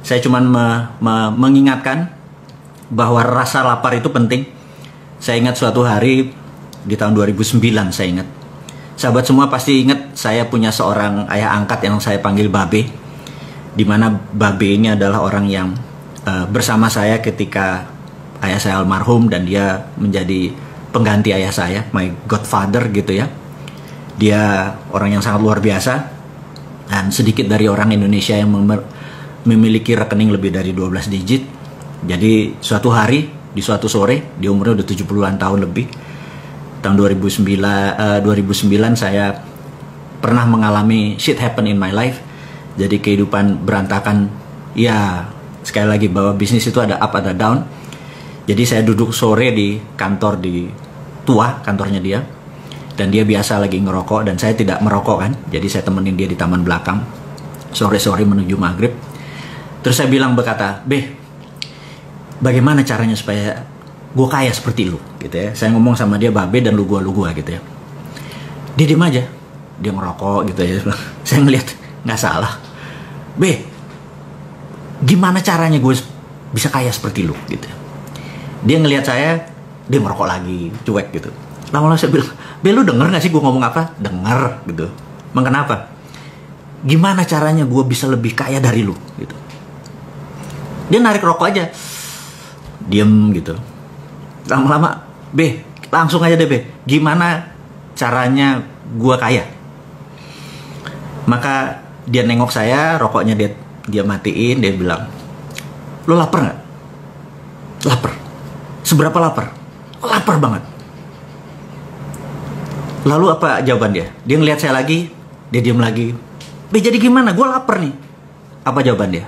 Saya cuma mengingatkan bahwa rasa lapar itu penting. Saya ingat suatu hari di tahun 2009, saya ingat. Sahabat semua pasti ingat saya punya seorang ayah angkat yang saya panggil Babe, di mana Babe ini adalah orang yang bersama saya ketika ayah saya almarhum, dan dia menjadi pengganti ayah saya, my godfather gitu ya. Dia orang yang sangat luar biasa, dan sedikit dari orang Indonesia yang memiliki rekening lebih dari 12 digit. Jadi suatu hari, di suatu sore, di umurnya udah 70-an tahun lebih, tahun 2009 saya pernah mengalami shit happen in my life. Jadi kehidupan berantakan. Ya, sekali lagi bahwa bisnis itu ada up ada down. Jadi saya duduk sore di kantor di tua, kantornya dia. Dan dia biasa lagi ngerokok dan saya tidak merokok kan. Jadi saya temenin dia di taman belakang sore-sore menuju maghrib. Terus saya bilang berkata, bagaimana caranya supaya gue kaya seperti lu gitu ya. Saya ngomong sama dia Babe dan lu gua gitu ya. Dia diem aja, dia ngerokok gitu ya. Saya ngeliat nggak salah. Gimana caranya gue bisa kaya seperti lu gitu. Dia ngelihat saya, dia ngerokok lagi, cuek gitu. Lama-lama saya bilang, lu denger gak sih gue ngomong apa? Denger gitu. Emang kenapa? Gimana caranya gue bisa lebih kaya dari lu gitu. Dia narik rokok aja, diem gitu. Lama-lama, langsung aja deh gimana caranya gue kaya? Maka dia nengok saya, rokoknya dia matiin, dia bilang, lo lapar nggak? Lapar. Seberapa lapar? Lapar banget. Lalu apa jawaban dia? Dia ngelihat saya lagi, dia diam lagi. Jadi gimana? Gue lapar nih. Apa jawaban dia?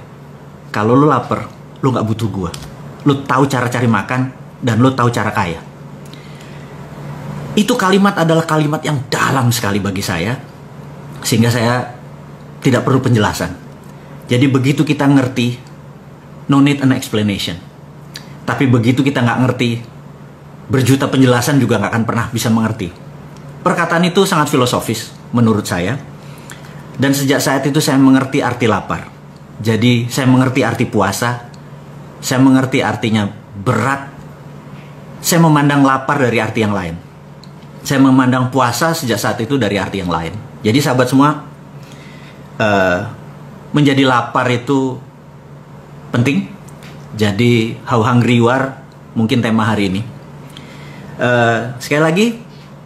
Kalau lo lapar, lo nggak butuh gue. Lo tahu cara cari makan dan lo tahu cara kaya. Itu kalimat adalah kalimat yang dalam sekali bagi saya, sehingga saya tidak perlu penjelasan. Jadi begitu kita ngerti, no need an explanation. Tapi begitu kita nggak ngerti, berjuta penjelasan juga nggak akan pernah bisa mengerti. Perkataan itu sangat filosofis menurut saya. Dan sejak saat itu saya mengerti arti lapar. Jadi saya mengerti arti puasa. Saya mengerti artinya berat. Saya memandang lapar dari arti yang lain. Saya memandang puasa sejak saat itu dari arti yang lain. Jadi sahabat semua, menjadi lapar itu penting. Jadi how hungry you are, mungkin tema hari ini. Sekali lagi,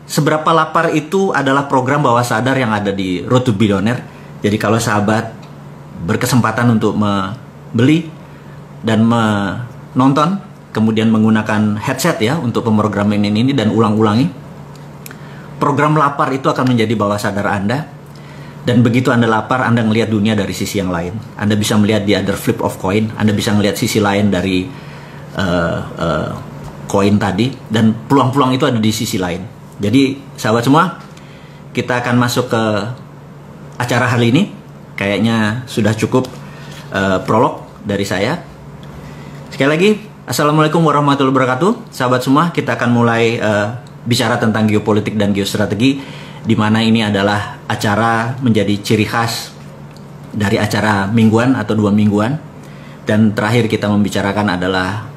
seberapa lapar itu adalah program bawah sadar yang ada di Road to Billionaire. Jadi kalau sahabat berkesempatan untuk membeli dan menonton, kemudian menggunakan headset ya untuk pemrograman ini dan ulang-ulangi, program lapar itu akan menjadi bawah sadar Anda. Dan begitu Anda lapar, Anda ngelihat dunia dari sisi yang lain. Anda bisa melihat the other flip of coin. Anda bisa melihat sisi lain dari koin tadi. Dan peluang-peluang itu ada di sisi lain. Jadi sahabat semua, kita akan masuk ke acara hari ini. Kayaknya sudah cukup prolog dari saya. Sekali lagi, Assalamualaikum warahmatullahi wabarakatuh. Sahabat semua, kita akan mulai bicara tentang geopolitik dan geostrategi, di mana ini adalah acara menjadi ciri khas dari acara mingguan atau 2 mingguan. Dan terakhir kita membicarakan adalah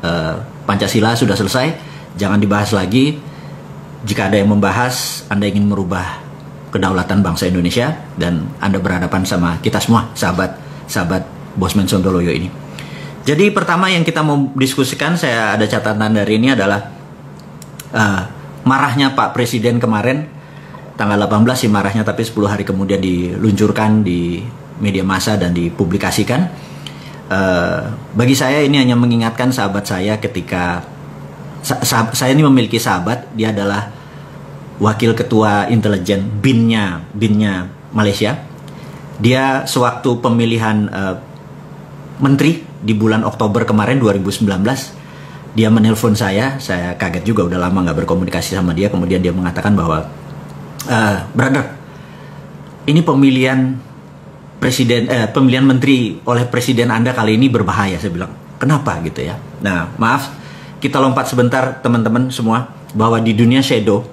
Pancasila sudah selesai, jangan dibahas lagi. Jika ada yang membahas, Anda ingin merubah kedaulatan bangsa Indonesia, dan Anda berhadapan sama kita semua, sahabat Bosman Sontoloyo ini. Jadi pertama yang kita mau diskusikan, saya ada catatan dari ini adalah marahnya Pak Presiden kemarin, tanggal 18 sih marahnya, tapi 10 hari kemudian diluncurkan di media massa dan dipublikasikan. Bagi saya ini hanya mengingatkan sahabat saya ketika saya ini memiliki sahabat, dia adalah wakil ketua intelijen BIN-nya Malaysia. Dia sewaktu pemilihan menteri di bulan Oktober kemarin 2019, dia menelpon saya kaget juga, udah lama nggak berkomunikasi sama dia. Kemudian dia mengatakan bahwa brother, ini pemilihan menteri oleh presiden Anda kali ini berbahaya. Saya bilang, kenapa gitu ya? Nah, maaf, kita lompat sebentar teman-teman semua, bahwa di dunia shadow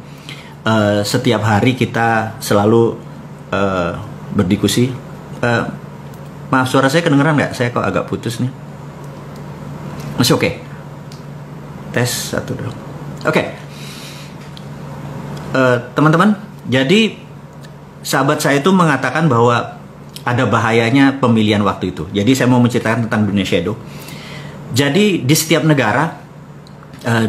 setiap hari kita selalu berdiskusi. Maaf, suara saya kedengeran nggak? Saya kok agak putus nih. Masih oke? Tes 1 dulu. Oke. Teman-teman, jadi sahabat saya itu mengatakan bahwa ada bahayanya pemilihan waktu itu. Jadi saya mau menceritakan tentang dunia shadow. Jadi di setiap negara,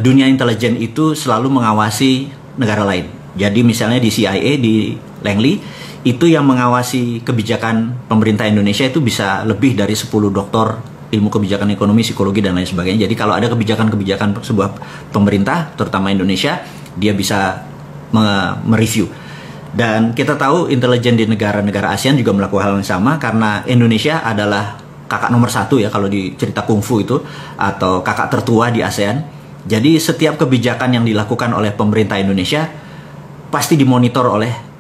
dunia intelijen itu selalu mengawasi negara lain. Jadi misalnya di CIA, di Langley, itu yang mengawasi kebijakan pemerintah Indonesia itu bisa lebih dari 10 doktor ilmu kebijakan ekonomi, psikologi, dan lain sebagainya. Jadi kalau ada kebijakan-kebijakan sebuah pemerintah, terutama Indonesia, dia bisa mereview. Dan kita tahu intelijen di negara-negara ASEAN juga melakukan hal yang sama, karena Indonesia adalah kakak nomor 1 ya kalau di cerita kungfu itu, atau kakak tertua di ASEAN. Jadi setiap kebijakan yang dilakukan oleh pemerintah Indonesia pasti dimonitor oleh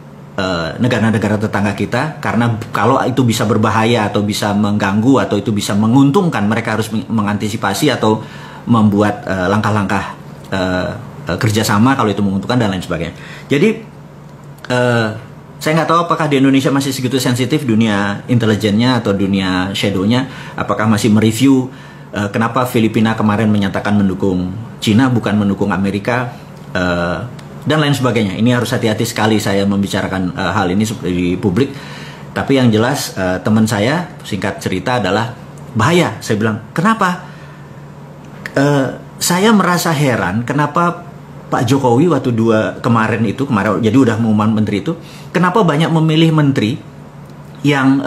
negara-negara tetangga kita, karena kalau itu bisa berbahaya atau bisa mengganggu atau itu bisa menguntungkan, mereka harus mengantisipasi atau membuat langkah-langkah kerjasama kalau itu menguntungkan dan lain sebagainya. Jadi saya nggak tahu apakah di Indonesia masih segitu sensitif dunia intelijennya atau dunia shadownya, apakah masih mereview kenapa Filipina kemarin menyatakan mendukung Cina bukan mendukung Amerika, dan lain sebagainya. Ini harus hati-hati sekali saya membicarakan hal ini di publik. Tapi yang jelas teman saya, singkat cerita, adalah bahaya. Saya bilang, kenapa? Saya merasa heran kenapa Pak Jokowi waktu kemarin, jadi udah mengumumkan menteri itu, kenapa banyak memilih menteri yang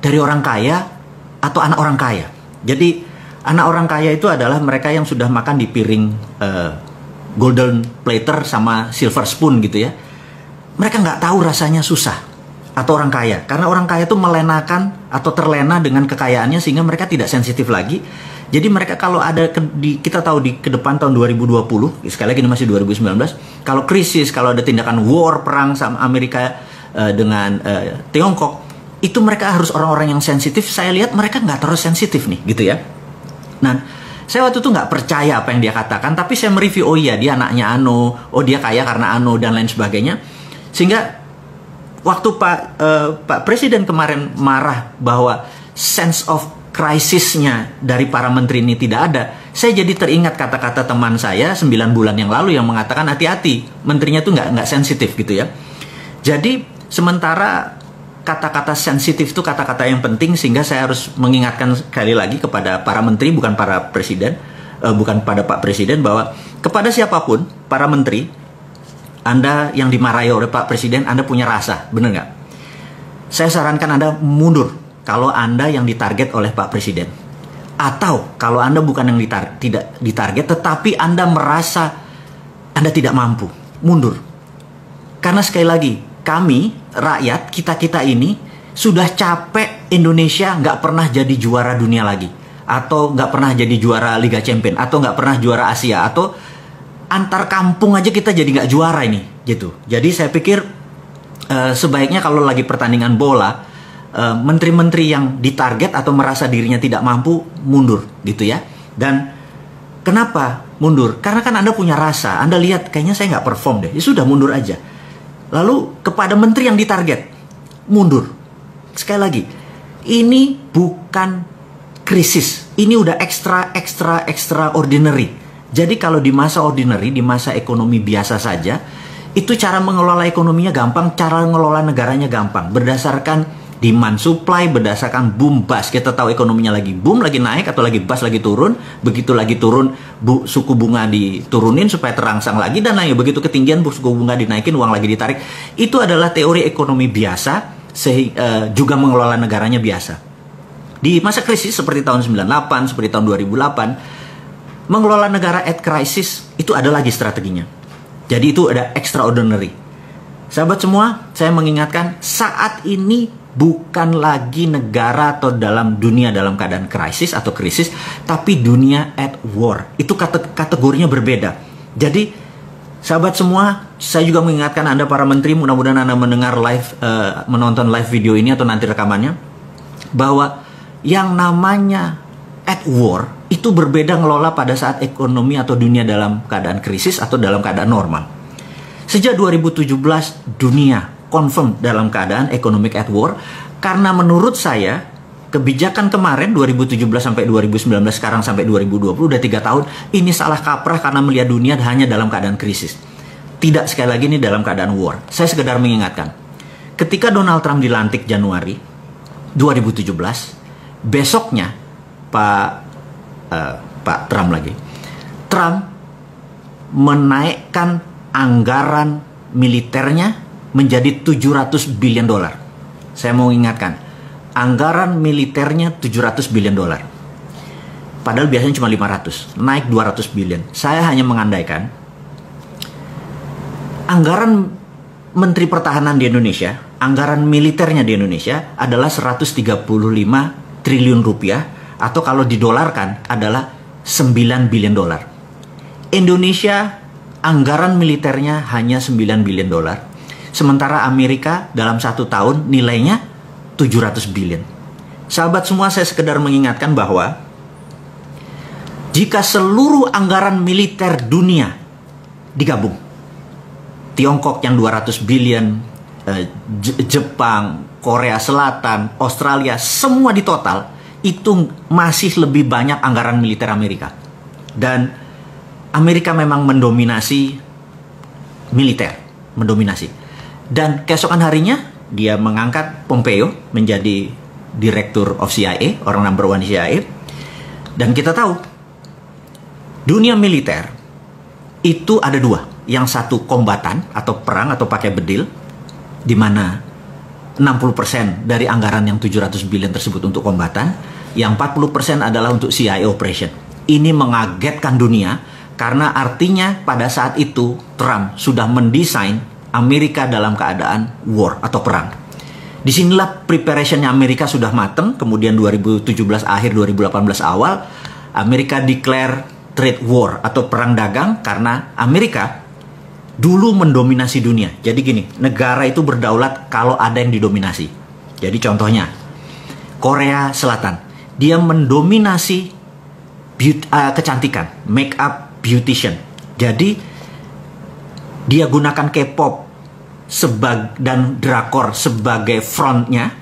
dari orang kaya atau anak orang kaya. Jadi anak orang kaya itu adalah mereka yang sudah makan di piring golden platter sama silver spoon gitu ya. Mereka nggak tahu rasanya susah. Atau orang kaya, karena orang kaya itu melenakan atau terlena dengan kekayaannya sehingga mereka tidak sensitif lagi. Jadi mereka kalau ada kita tahu di ke depan tahun 2020, sekali lagi ini masih 2019, kalau krisis, kalau ada tindakan war, perang sama Amerika dengan Tiongkok, itu mereka harus orang-orang yang sensitif. Saya lihat mereka nggak terlalu sensitif nih gitu ya. Nah, saya waktu itu nggak percaya apa yang dia katakan, tapi saya mereview, oh iya dia anaknya Ano, oh dia kaya karena Ano, dan lain sebagainya. Sehingga waktu Pak Presiden kemarin marah bahwa sense of krisisnya dari para menteri ini tidak ada, saya jadi teringat kata-kata teman saya 9 bulan yang lalu yang mengatakan hati-hati, menterinya tuh nggak sensitif gitu ya. Jadi sementara kata-kata sensitif itu kata-kata yang penting, sehingga saya harus mengingatkan sekali lagi kepada para menteri, bukan para presiden, bukan pada Pak Presiden, bahwa kepada siapapun, para menteri, Anda yang dimarahi oleh Pak Presiden, Anda punya rasa, benar nggak? Saya sarankan Anda mundur kalau Anda yang ditarget oleh Pak Presiden. Atau kalau Anda bukan yang tidak ditarget, tetapi Anda merasa Anda tidak mampu, mundur. Karena sekali lagi, kami, rakyat, kita ini sudah capek Indonesia nggak pernah jadi juara dunia lagi. Atau nggak pernah jadi juara Liga Champion. Atau nggak pernah juara Asia. Atau antar kampung aja kita jadi nggak juara ini. Gitu. Jadi saya pikir sebaiknya kalau lagi pertandingan bola, menteri-menteri yang ditarget atau merasa dirinya tidak mampu, mundur. Gitu ya. Dan kenapa mundur? Karena kan Anda punya rasa. Anda lihat kayaknya saya nggak perform deh. Ya sudah, mundur aja. Lalu kepada menteri yang ditarget, mundur. Sekali lagi, ini bukan krisis. Ini udah extraordinary. Jadi kalau di masa ordinary, di masa ekonomi biasa saja, itu cara mengelola ekonominya gampang, cara mengelola negaranya gampang. Berdasarkan demand supply, berdasarkan boom bust. Kita tahu ekonominya lagi boom, lagi naik, atau lagi bust, lagi turun. Begitu lagi turun, suku bunga diturunin supaya terangsang lagi, dan lain. Begitu ketinggian, suku bunga dinaikin, uang lagi ditarik. Itu adalah teori ekonomi biasa, juga mengelola negaranya biasa. Di masa krisis seperti tahun 98, seperti tahun 2008, mengelola negara at crisis itu ada lagi strateginya. Jadi itu ada extraordinary. Sahabat semua, saya mengingatkan, saat ini bukan lagi negara atau dalam dunia dalam keadaan krisis atau krisis, tapi dunia at war. Itu kategorinya berbeda. Jadi sahabat semua, saya juga mengingatkan Anda para menteri, mudah-mudahan Anda mendengar menonton live video ini atau nanti rekamannya, bahwa yang namanya at war itu berbeda ngelola pada saat ekonomi atau dunia dalam keadaan krisis atau dalam keadaan normal. Sejak 2017 dunia confirm dalam keadaan economic at war, karena menurut saya kebijakan kemarin 2017 sampai 2019, sekarang sampai 2020, udah 3 tahun, ini salah kaprah karena melihat dunia hanya dalam keadaan krisis. Tidak, sekali lagi ini dalam keadaan war. Saya sekedar mengingatkan, ketika Donald Trump dilantik Januari 2017, besoknya Pak Trump menaikkan anggaran militernya menjadi 700 billion dolar. Saya mau ingatkan, anggaran militernya 700 billion dolar. Padahal biasanya cuma 500, naik 200 billion. Saya hanya mengandaikan anggaran Menteri Pertahanan di Indonesia, anggaran militernya di Indonesia adalah 135 triliun rupiah, atau kalau didolarkan adalah 9 billion dolar. Indonesia anggaran militernya hanya 9 billion dolar. Sementara Amerika dalam 1 tahun nilainya 700 billion. Sahabat semua, saya sekedar mengingatkan bahwa jika seluruh anggaran militer dunia digabung, Tiongkok yang 200 billion, Jepang, Korea Selatan, Australia, semua di total, itu masih lebih banyak anggaran militer Amerika. Dan Amerika memang mendominasi militer, mendominasi. Dan keesokan harinya dia mengangkat Pompeo menjadi Direktur of CIA, orang number one CIA. Dan kita tahu dunia militer itu ada 2. Yang satu kombatan atau perang atau pakai bedil, di mana 60% dari anggaran yang 700 billion tersebut untuk kombatan, yang 40% adalah untuk CIA operation. Ini mengagetkan dunia karena artinya pada saat itu Trump sudah mendesain Amerika dalam keadaan war atau perang. Disinilah preparationnya Amerika sudah matang. Kemudian 2017 akhir 2018 awal, Amerika declare trade war atau perang dagang karena Amerika dulu mendominasi dunia. Jadi gini, negara itu berdaulat kalau ada yang didominasi. Jadi contohnya Korea Selatan, dia mendominasi kecantikan, make up beautician. Jadi dia gunakan K-pop dan drakor sebagai frontingnya,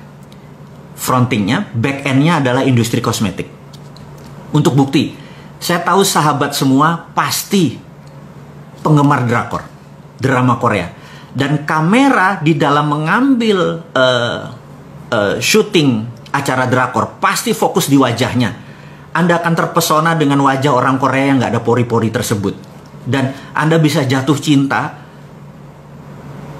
back endnya adalah industri kosmetik. Untuk bukti, saya tahu sahabat semua pasti penggemar drakor, drama Korea. Dan kamera di dalam mengambil syuting acara drakor pasti fokus di wajahnya. Anda akan terpesona dengan wajah orang Korea yang nggak ada pori-pori tersebut. Dan Anda bisa jatuh cinta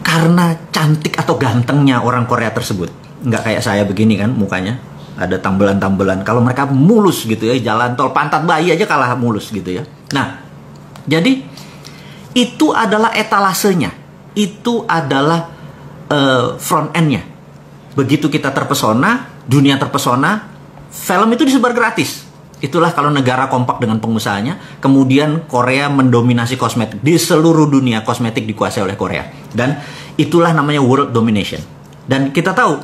karena cantik atau gantengnya orang Korea tersebut. Nggak kayak saya begini kan mukanya, ada tambelan-tambelan. Kalau mereka mulus gitu ya, jalan tol pantat bayi aja kalah mulus gitu ya. Nah, jadi itu adalah etalasenya, itu adalah front end-nya. Begitu kita terpesona, dunia terpesona, film itu disebar gratis. Itulah kalau negara kompak dengan pengusahanya. Kemudian Korea mendominasi kosmetik. Di seluruh dunia kosmetik dikuasai oleh Korea. Dan itulah namanya world domination. Dan kita tahu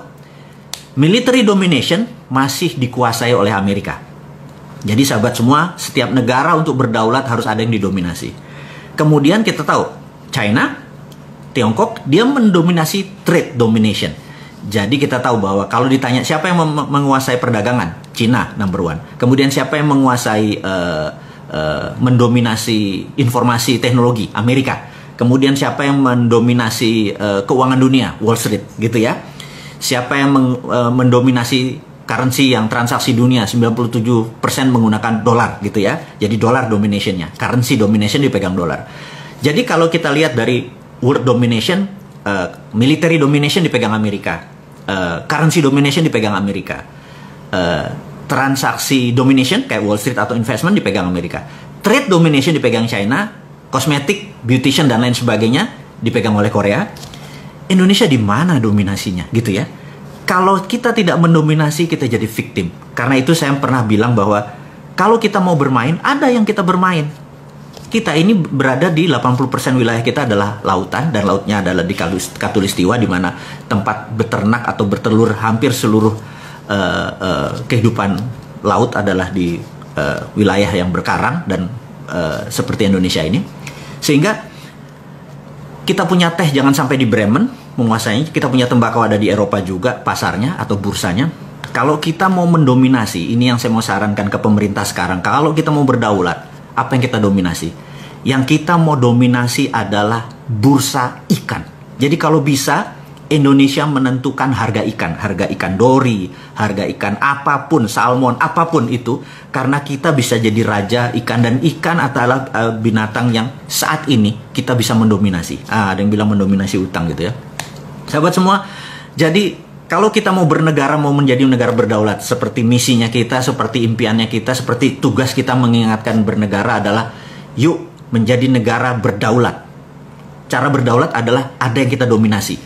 military domination masih dikuasai oleh Amerika. Jadi sahabat semua, setiap negara untuk berdaulat harus ada yang didominasi. Kemudian kita tahu China, Tiongkok, dia mendominasi trade domination. Jadi kita tahu bahwa kalau ditanya siapa yang menguasai perdagangan, Cina number one. Kemudian siapa yang menguasai mendominasi informasi teknologi, Amerika. Kemudian siapa yang mendominasi keuangan dunia, Wall Street, gitu ya. Siapa yang mendominasi currency yang transaksi dunia, 97% menggunakan dolar, gitu ya. Jadi dolar dominationnya, currency domination dipegang dolar. Jadi kalau kita lihat dari world domination, military domination dipegang Amerika. Currency domination dipegang Amerika, transaksi domination kayak Wall Street atau investment dipegang Amerika, trade domination dipegang China, kosmetik, beautician dan lain sebagainya dipegang oleh Korea. Indonesia di mana dominasinya gitu ya? Kalau kita tidak mendominasi, kita jadi victim. Karena itu saya pernah bilang bahwa kalau kita mau bermain, ada yang kita bermain. Kita ini berada di 80% wilayah kita adalah lautan, dan lautnya adalah di Katulistiwa, di mana tempat beternak atau bertelur hampir seluruh kehidupan laut adalah di wilayah yang berkarang dan seperti Indonesia ini. Sehingga kita punya teh jangan sampai di Bremen menguasainya, kita punya tembakau ada di Eropa juga pasarnya atau bursanya. Kalau kita mau mendominasi, ini yang saya mau sarankan ke pemerintah sekarang. Kalau kita mau berdaulat, apa yang kita dominasi? Yang kita mau dominasi adalah bursa ikan. Jadi kalau bisa, Indonesia menentukan harga ikan dori, harga ikan apapun, salmon, apapun itu. Karena kita bisa jadi raja ikan, dan ikan adalah binatang yang saat ini kita bisa mendominasi. Ada yang bilang mendominasi utang gitu ya. Sahabat semua, jadi kalau kita mau bernegara, mau menjadi negara berdaulat, seperti misinya kita, seperti impiannya kita, seperti tugas kita mengingatkan bernegara adalah, yuk menjadi negara berdaulat. Cara berdaulat adalah ada yang kita dominasi.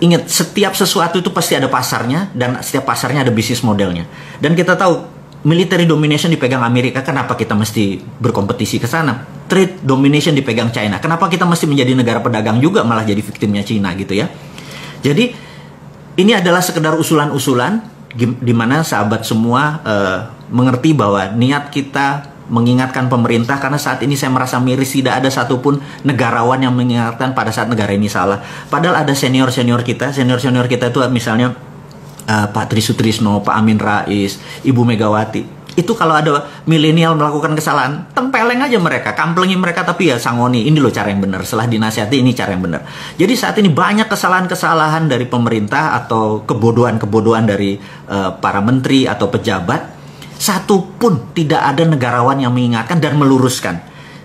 Ingat, setiap sesuatu itu pasti ada pasarnya, dan setiap pasarnya ada bisnis modelnya. Dan kita tahu, military domination dipegang Amerika, kenapa kita mesti berkompetisi ke sana? Trade domination dipegang China, kenapa kita mesti menjadi negara pedagang juga, malah jadi victimnya China gitu ya. Jadi ini adalah sekedar usulan-usulan di mana sahabat semua mengerti bahwa niat kita mengingatkan pemerintah, karena saat ini saya merasa miris tidak ada satupun negarawan yang mengingatkan pada saat negara ini salah. Padahal ada senior-senior kita itu misalnya Pak Tri Sutrisno, Pak Amin Rais, Ibu Megawati. Itu kalau ada milenial melakukan kesalahan, tempeleng aja mereka, kamplengi mereka, tapi ya sangoni, ini loh cara yang benar. Setelah dinasihati, ini cara yang benar. Jadi saat ini banyak kesalahan-kesalahan dari pemerintah atau kebodohan-kebodohan dari para menteri atau pejabat. Satu pun tidak ada negarawan yang mengingatkan dan meluruskan.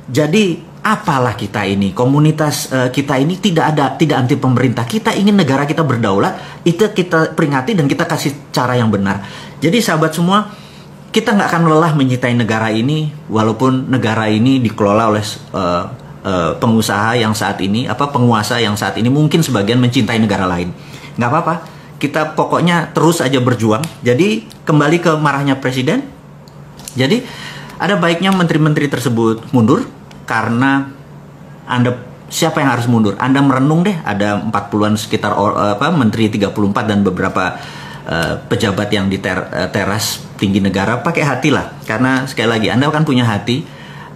Jadi apalah kita ini, komunitas kita ini tidak anti pemerintah. Kita ingin negara kita berdaulat, itu kita peringati dan kita kasih cara yang benar. Jadi sahabat semua, kita nggak akan lelah mencintai negara ini, walaupun negara ini dikelola oleh pengusaha yang saat ini, penguasa yang saat ini mungkin sebagian mencintai negara lain. Nggak apa-apa, kita pokoknya terus aja berjuang. Jadi kembali ke marahnya presiden. Jadi ada baiknya menteri-menteri tersebut mundur, karena siapa yang harus mundur? Anda merenung deh, ada 40-an sekitar menteri 34 dan beberapa pejabat yang di teras tinggi negara. Pakai hati lah, karena sekali lagi Anda kan punya hati,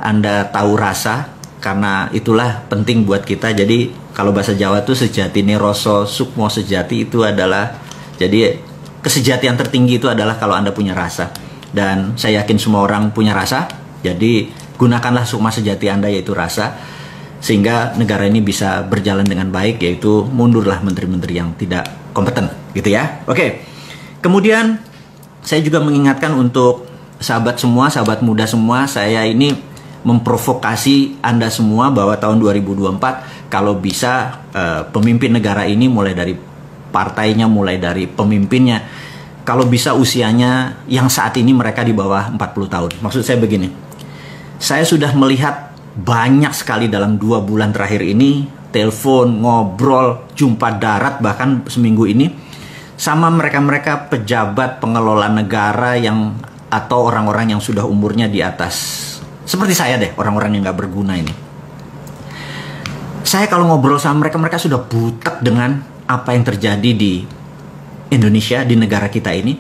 Anda tahu rasa, karena itulah penting buat kita. Jadi kalau bahasa Jawa tuh sejati roso sukmo sejati, itu adalah, jadi kesejatian tertinggi itu adalah kalau Anda punya rasa, dan saya yakin semua orang punya rasa. Jadi gunakanlah sukma sejati Anda, yaitu rasa, sehingga negara ini bisa berjalan dengan baik, yaitu mundurlah menteri-menteri yang tidak kompeten gitu ya. Oke. Kemudian saya juga mengingatkan untuk sahabat semua, sahabat muda semua, saya ini memprovokasi Anda semua bahwa tahun 2024 kalau bisa pemimpin negara ini, mulai dari partainya, mulai dari pemimpinnya, kalau bisa usianya yang saat ini mereka di bawah 40 tahun. Maksud saya begini, saya sudah melihat banyak sekali dalam 2 bulan terakhir ini, telepon, ngobrol, jumpa darat bahkan seminggu ini, sama mereka-mereka pejabat pengelola negara yang atau orang-orang yang sudah umurnya di atas, seperti saya deh, orang-orang yang nggak berguna ini. Saya kalau ngobrol sama mereka, mereka sudah butek dengan apa yang terjadi di Indonesia, di negara kita ini,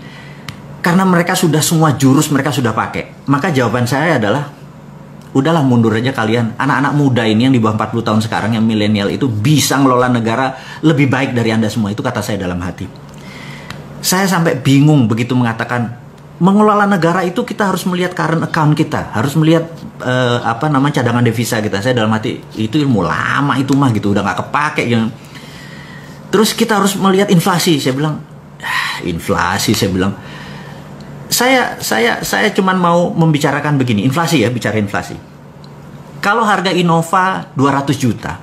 karena mereka sudah semua jurus mereka sudah pakai. Maka jawaban saya adalah, udahlah mundur aja kalian. Anak-anak muda ini yang di bawah 40 tahun sekarang, yang milenial itu bisa ngelola negara lebih baik dari Anda semua. Itu kata saya dalam hati. Saya sampai bingung begitu mengatakan, mengelola negara itu kita harus melihat current account kita, harus melihat cadangan devisa kita. Saya dalam hati, itu ilmu lama itu mah gitu, udah nggak kepake gitu. Terus kita harus melihat inflasi. Saya bilang, inflasi, saya bilang. Saya cuman mau membicarakan begini, inflasi ya, bicara inflasi. Kalau harga Innova 200 juta,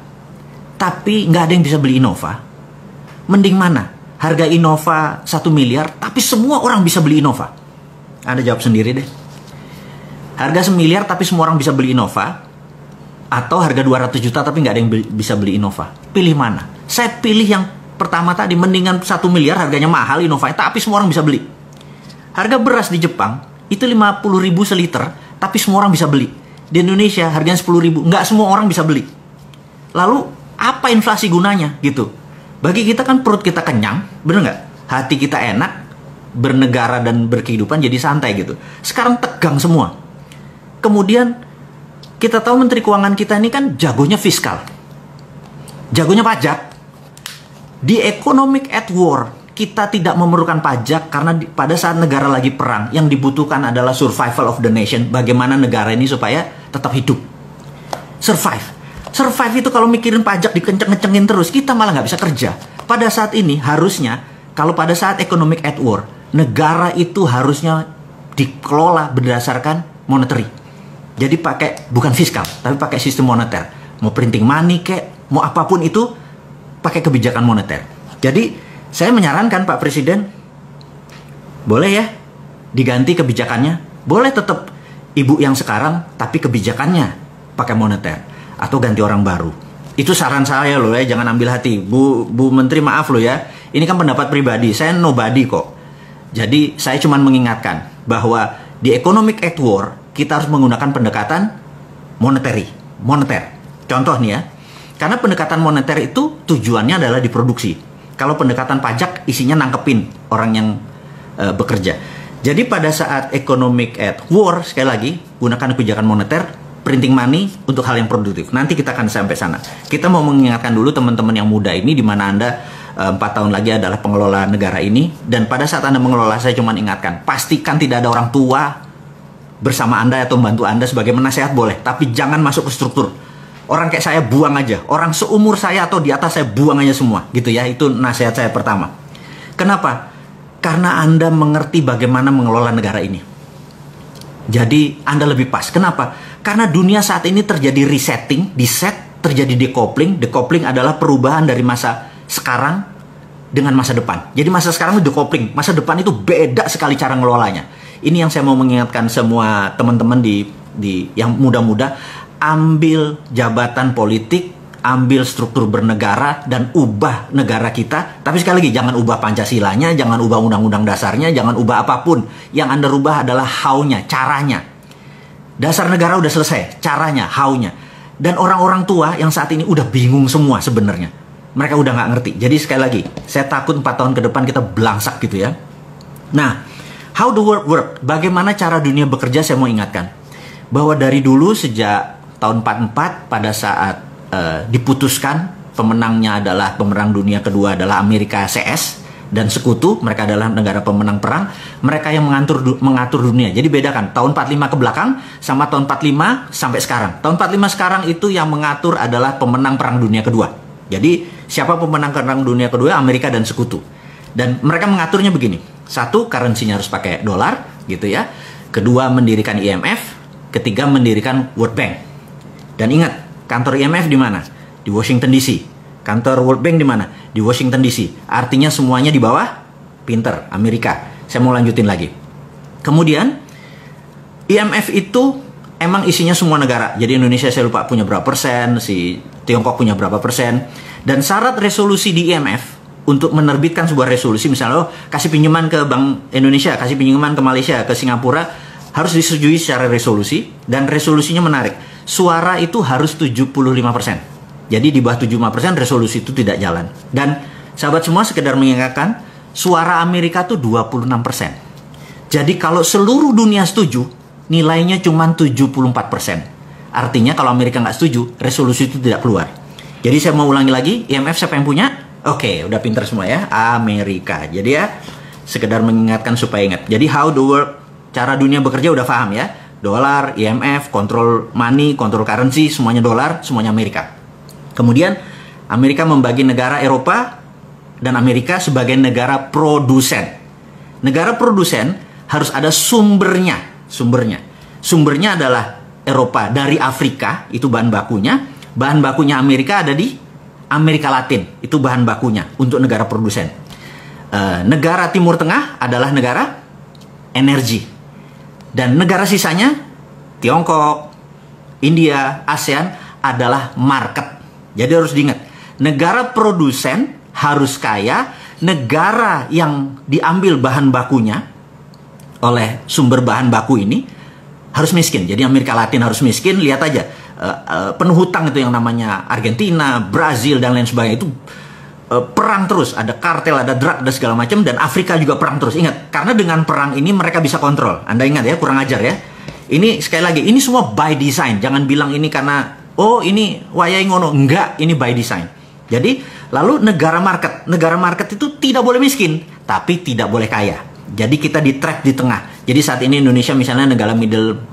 tapi nggak ada yang bisa beli Innova, mending mana? Harga Innova 1 miliar, tapi semua orang bisa beli Innova. Anda jawab sendiri deh. Harga 1 miliar, tapi semua orang bisa beli Innova, atau harga 200 juta, tapi nggak ada yang bisa beli Innova. Pilih mana? Saya pilih yang pertama tadi, mendingan 1 miliar harganya mahal Innova, tapi semua orang bisa beli. Harga beras di Jepang itu 50.000 seliter, tapi semua orang bisa beli. Di Indonesia harganya 10.000, nggak semua orang bisa beli. Lalu apa inflasi gunanya gitu? Bagi kita kan perut kita kenyang, bener nggak? Hati kita enak, bernegara dan berkehidupan jadi santai gitu. Sekarang tegang semua. Kemudian kita tahu Menteri Keuangan kita ini kan jagonya fiskal, jagonya pajak. Di economic at war, kita tidak memerlukan pajak karena pada saat negara lagi perang, yang dibutuhkan adalah survival of the nation. Bagaimana negara ini supaya tetap hidup. Survive itu kalau mikirin pajak dikenceng-kencengin terus, kita malah nggak bisa kerja. Pada saat ini harusnya, kalau pada saat economic at war, negara itu harusnya dikelola berdasarkan monetary. Jadi bukan fiskal, tapi pakai sistem moneter. Mau printing money kek, mau apapun itu, pakai kebijakan moneter. Jadi, saya menyarankan Pak Presiden, boleh ya diganti kebijakannya. Boleh tetap ibu yang sekarang, tapi kebijakannya pakai moneter. Atau ganti orang baru. Itu saran saya loh ya, jangan ambil hati. Bu Menteri maaf loh ya, ini kan pendapat pribadi, saya nobody kok. Jadi saya cuma mengingatkan bahwa di economic at war, kita harus menggunakan pendekatan moneter. Contoh nih ya, karena pendekatan moneter itu tujuannya adalah diproduksi. Kalau pendekatan pajak isinya nangkepin orang yang bekerja. Jadi pada saat economic at war, sekali lagi, gunakan kebijakan moneter, printing money untuk hal yang produktif. Nanti kita akan sampai sana. Kita mau mengingatkan dulu teman-teman yang muda ini, di mana Anda 4 tahun lagi adalah pengelola negara ini. Dan pada saat Anda mengelola, saya cuma ingatkan, pastikan tidak ada orang tua bersama Anda atau membantu Anda sebagai penasehat boleh. Tapi jangan masuk ke struktur. Orang kayak saya buang aja. Orang seumur saya atau di atas saya buang aja semua. Gitu ya, itu nasihat saya pertama. Kenapa? Karena Anda mengerti bagaimana mengelola negara ini. Jadi Anda lebih pas. Kenapa? Karena dunia saat ini terjadi resetting, terjadi decoupling. Decoupling adalah perubahan dari masa sekarang dengan masa depan. Jadi masa sekarang itu decoupling, masa depan itu beda sekali cara ngelolanya. Ini yang saya mau mengingatkan semua teman-teman di yang muda-muda, ambil jabatan politik, ambil struktur bernegara dan ubah negara kita. Tapi sekali lagi, jangan ubah Pancasilanya, jangan ubah undang-undang dasarnya, jangan ubah apapun. Yang Anda rubah adalah how-nya, caranya. Dasar negara udah selesai, caranya, how-nya. Dan orang-orang tua yang saat ini udah bingung semua sebenarnya. Mereka udah nggak ngerti. Jadi sekali lagi, saya takut 4 tahun ke depan kita belangsak gitu ya. Nah, how the world work? Bagaimana cara dunia bekerja, saya mau ingatkan. Bahwa dari dulu sejak tahun 44 pada saat diputuskan pemenangnya adalah pemenang dunia kedua adalah Amerika CS dan sekutu, mereka adalah negara pemenang perang, mereka yang mengatur dunia. Jadi bedakan tahun 45 ke belakang sama tahun 45 sampai sekarang. Tahun 45 sekarang itu yang mengatur adalah pemenang perang dunia kedua. Jadi siapa pemenang perang dunia kedua? Amerika dan sekutu. Dan mereka mengaturnya begini. Satu, currency-nya harus pakai dolar gitu ya. Kedua, mendirikan IMF. Ketiga, mendirikan World Bank. Dan ingat, kantor IMF di mana? Di Washington DC. Kantor World Bank di mana? Di Washington DC. Artinya semuanya di bawah pinter Amerika. Saya mau lanjutin lagi. Kemudian IMF itu emang isinya semua negara. Jadi Indonesia saya lupa punya berapa persen, si Tiongkok punya berapa persen. Dan syarat resolusi di IMF untuk menerbitkan sebuah resolusi, misalnya kasih pinjaman ke Bank Indonesia, kasih pinjaman ke Malaysia, ke Singapura, harus disetujui secara resolusi. Dan resolusinya menarik. Suara itu harus 75%. Jadi di bawah 75% resolusi itu tidak jalan. Dan sahabat semua sekedar mengingatkan, suara Amerika itu 26%. Jadi kalau seluruh dunia setuju, nilainya cuma 74%. Artinya kalau Amerika nggak setuju, resolusi itu tidak keluar. Jadi saya mau ulangi lagi, IMF siapa yang punya? Oke, udah pinter semua ya, Amerika. Jadi ya, sekedar mengingatkan supaya ingat. Jadi how the world, cara dunia bekerja udah paham ya. Dolar, IMF, kontrol money, kontrol currency, semuanya dolar, semuanya Amerika. Kemudian Amerika membagi negara Eropa dan Amerika sebagai negara produsen. Negara produsen harus ada sumbernya. Sumbernya adalah Eropa dari Afrika, itu bahan bakunya. Bahan bakunya Amerika ada di Amerika Latin, itu bahan bakunya untuk negara produsen. Negara Timur Tengah adalah negara energi. Dan negara sisanya, Tiongkok, India, ASEAN adalah market. Jadi harus diingat, negara produsen harus kaya, negara yang diambil bahan bakunya oleh sumber bahan baku ini harus miskin. Jadi Amerika Latin harus miskin, lihat aja. Penuh hutang itu yang namanya Argentina, Brazil, dan lain sebagainya itu perang terus, ada kartel, ada drug, dan segala macam. Dan Afrika juga perang terus. Ingat, karena dengan perang ini mereka bisa kontrol. Anda ingat ya, kurang ajar ya. Ini sekali lagi, ini semua by design. Jangan bilang ini karena, oh ini wayai ngono. Enggak, ini by design. Jadi lalu negara market itu tidak boleh miskin, tapi tidak boleh kaya. Jadi kita di track di tengah. Jadi saat ini Indonesia misalnya negara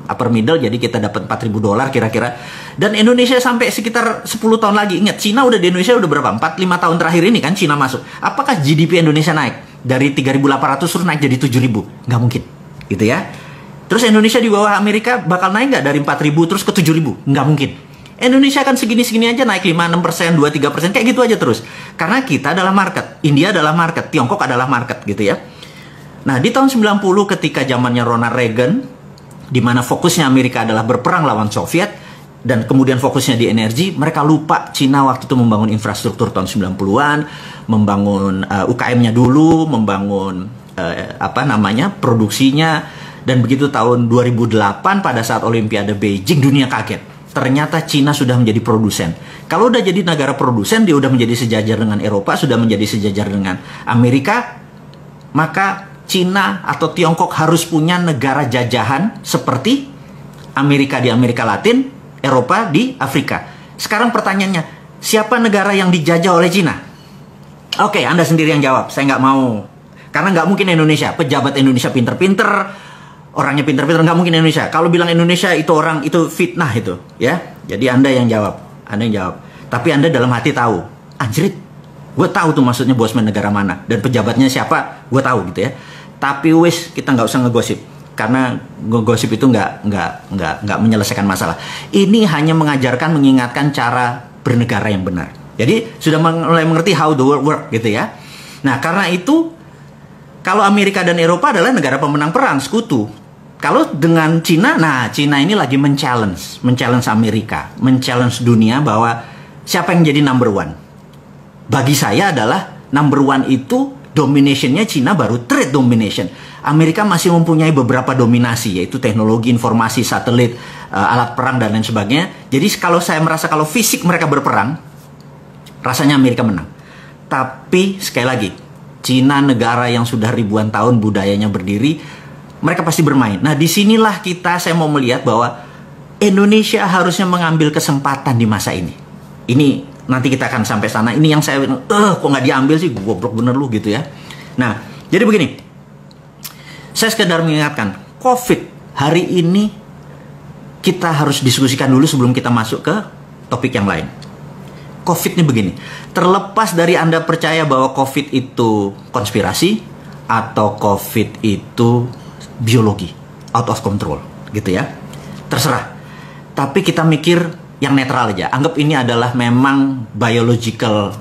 upper middle, jadi kita dapat $4.000 kira-kira. Dan Indonesia sampai sekitar 10 tahun lagi. Ingat, Cina udah di Indonesia udah berapa? 4-5 tahun terakhir ini kan Cina masuk. Apakah GDP Indonesia naik? Dari 3.800 terus naik jadi 7.000? Nggak mungkin. Gitu ya. Terus Indonesia di bawah Amerika bakal naik nggak dari 4.000 terus ke 7.000? Nggak mungkin. Indonesia kan segini-segini aja naik 5-6%, 2-3%, kayak gitu aja terus. Karena kita adalah market, India adalah market, Tiongkok adalah market gitu ya. Nah, di tahun 90 ketika zamannya Ronald Reagan, di mana fokusnya Amerika adalah berperang lawan Soviet, dan kemudian fokusnya di energi, mereka lupa Cina waktu itu membangun infrastruktur tahun 90-an, membangun UKM-nya dulu, membangun produksinya, dan begitu tahun 2008 pada saat Olimpiade Beijing, dunia kaget. Ternyata Cina sudah menjadi produsen. Kalau udah jadi negara produsen, dia udah menjadi sejajar dengan Eropa, sudah menjadi sejajar dengan Amerika, maka Cina atau Tiongkok harus punya negara jajahan seperti Amerika di Amerika Latin, Eropa di Afrika. Sekarang pertanyaannya, siapa negara yang dijajah oleh Cina? Oke, Anda sendiri yang jawab. Saya nggak mau. Karena nggak mungkin Indonesia. Pejabat Indonesia pinter-pinter, orangnya pinter-pinter, nggak mungkin Indonesia. Kalau bilang Indonesia itu orang, itu fitnah itu, ya. Jadi Anda yang jawab. Anda yang jawab. Tapi Anda dalam hati tahu, anjrit, gue tahu tuh maksudnya bosman negara mana. Dan pejabatnya siapa, gue tahu gitu ya. Tapi wis, kita nggak usah ngegosip. Karena ngegosip itu nggak menyelesaikan masalah. Ini hanya mengajarkan, mengingatkan cara bernegara yang benar. Jadi sudah mulai mengerti how the world work gitu ya. Nah, karena itu kalau Amerika dan Eropa adalah negara pemenang perang, sekutu. Kalau dengan Cina, nah Cina ini lagi men-challenge Amerika, men-challenge dunia bahwa siapa yang jadi number one. Bagi saya adalah number one itu dominationnya Cina baru trade domination. Amerika masih mempunyai beberapa dominasi, yaitu teknologi, informasi, satelit, alat perang, dan lain sebagainya. Jadi kalau saya merasa kalau fisik mereka berperang, rasanya Amerika menang. Tapi sekali lagi, Cina negara yang sudah ribuan tahun budayanya berdiri, mereka pasti bermain. Nah, disinilah saya mau melihat bahwa Indonesia harusnya mengambil kesempatan di masa ini. Ini nanti kita akan sampai sana. Ini yang saya kok nggak diambil sih, goblok bener lu gitu ya. Nah, jadi begini. Saya sekedar mengingatkan, COVID hari ini kita harus diskusikan dulu sebelum kita masuk ke topik yang lain. COVID ini begini, terlepas dari Anda percaya bahwa COVID itu konspirasi atau COVID itu biologi, out of control, gitu ya. Terserah. Tapi kita mikir yang netral aja. Anggap ini adalah memang biological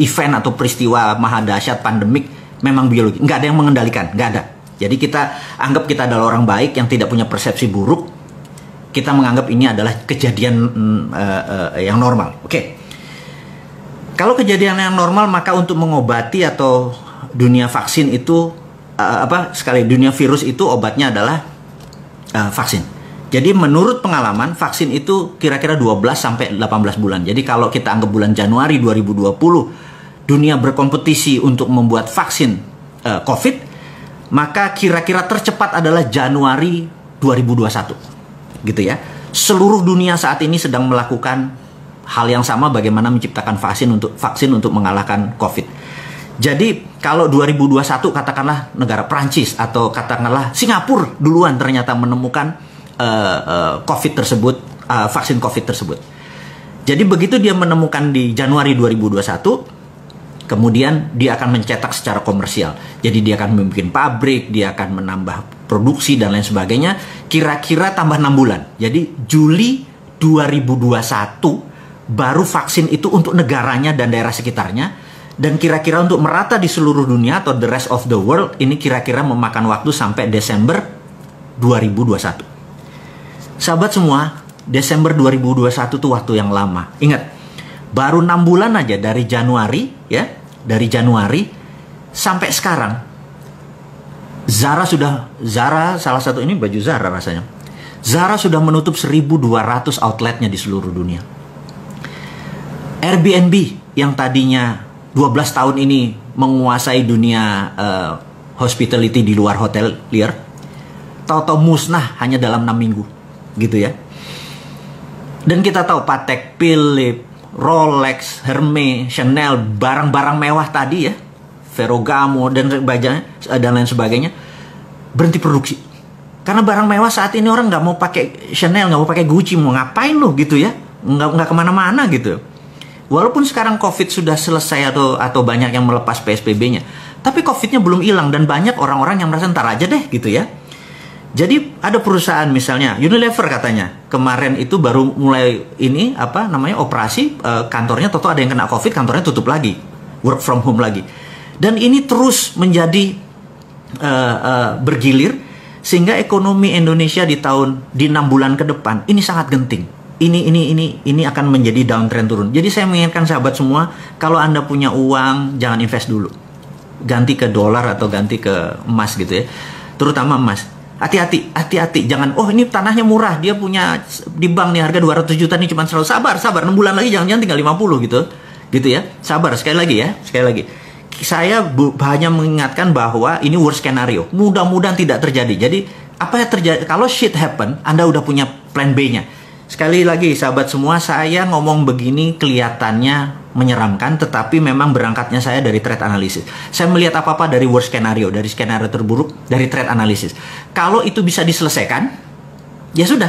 event atau peristiwa maha dahsyat pandemik, memang biologi. Nggak ada yang mengendalikan, nggak ada. Jadi kita anggap kita adalah orang baik yang tidak punya persepsi buruk. Kita menganggap ini adalah kejadian yang normal. Oke. Kalau kejadian yang normal, maka untuk mengobati atau dunia vaksin itu dunia virus itu obatnya adalah vaksin. Jadi menurut pengalaman, vaksin itu kira-kira 12 sampai 18 bulan. Jadi kalau kita anggap bulan Januari 2020 dunia berkompetisi untuk membuat vaksin COVID, maka kira-kira tercepat adalah Januari 2021. Gitu ya. Seluruh dunia saat ini sedang melakukan hal yang sama, bagaimana menciptakan vaksin untuk mengalahkan COVID. Jadi kalau 2021 katakanlah negara Prancis atau katakanlah Singapura duluan ternyata menemukan COVID tersebut, vaksin COVID tersebut. Jadi begitu dia menemukan di Januari 2021, kemudian dia akan mencetak secara komersial. Jadi dia akan membuat pabrik, dia akan menambah produksi dan lain sebagainya. Kira-kira tambah 6 bulan. Jadi Juli 2021 baru vaksin itu untuk negaranya dan daerah sekitarnya. Dan kira-kira untuk merata di seluruh dunia atau the rest of the world, ini kira-kira memakan waktu sampai Desember 2021. Sahabat semua, Desember 2021 itu waktu yang lama. Ingat, baru 6 bulan aja dari Januari, ya, dari Januari sampai sekarang. Zara salah satu ini baju Zara rasanya. Zara sudah menutup 1.200 outletnya di seluruh dunia. Airbnb yang tadinya 12 tahun ini menguasai dunia hospitality di luar hotel liar, tahu-tahu musnah hanya dalam 6 minggu, gitu ya. Dan kita tahu Patek Philippe, Rolex, Hermes, Chanel, barang-barang mewah tadi ya, Ferragamo dan lain sebagainya berhenti produksi. Karena barang mewah saat ini orang nggak mau pakai Chanel, nggak mau pakai Gucci, mau ngapain loh gitu ya, nggak kemana-mana gitu. Walaupun sekarang COVID sudah selesai atau banyak yang melepas PSBB-nya, tapi COVID-nya belum hilang dan banyak orang-orang yang merasa ntar aja deh gitu ya. Jadi ada perusahaan misalnya Unilever katanya kemarin itu baru mulai ini operasi kantornya, toto ada yang kena COVID, kantornya tutup lagi, work from home lagi, dan ini terus menjadi bergilir sehingga ekonomi Indonesia di 6 bulan ke depan ini sangat genting. Ini akan menjadi downtrend turun. Jadi saya mengingatkan sahabat semua, kalau Anda punya uang jangan invest dulu, ganti ke dolar atau ganti ke emas gitu ya, terutama emas. Hati-hati, jangan, oh ini tanahnya murah, dia punya di bank nih harga 200 juta nih, cuma selalu sabar, 6 bulan lagi jangan tinggal 50 gitu ya, sabar. Sekali lagi saya hanya mengingatkan bahwa ini worst scenario, mudah-mudahan tidak terjadi. Jadi apa yang terjadi kalau shit happen, Anda udah punya plan B-nya. Sekali lagi sahabat semua, saya ngomong begini kelihatannya menyeramkan, tetapi memang berangkatnya saya dari trade analysis. Saya melihat apa-apa dari worst scenario, dari skenario terburuk, dari trade analysis. Kalau itu bisa diselesaikan, ya sudah,